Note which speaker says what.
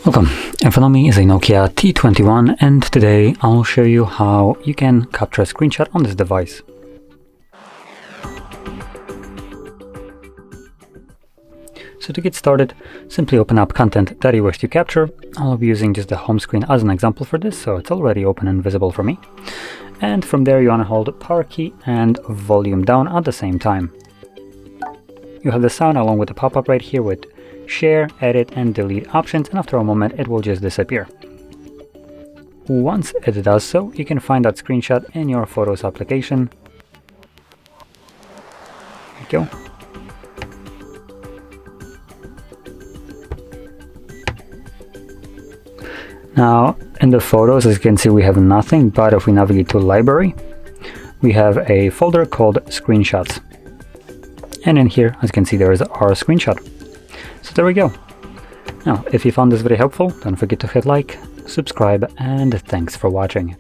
Speaker 1: Welcome, in front of me is a Nokia T21 and today I'll show you how you can capture a screenshot on this device. So to get started, simply open up content that you wish to capture. I'll be using just the home screen as an example for this, so it's already open and visible for me. And from there you want to hold power key and volume down at the same time. You have the sound along with the pop-up right here with share, edit and delete options, and after a moment it will just disappear. Once it does so, you can find that screenshot in your Photos application. There you go. Now in the photos, as you can see, we have nothing, but if we navigate to library, we have a folder called screenshots. And in here, as you can see, there is our screenshot. So there we go. Now, if you found this video helpful, don't forget to hit like, subscribe, and thanks for watching.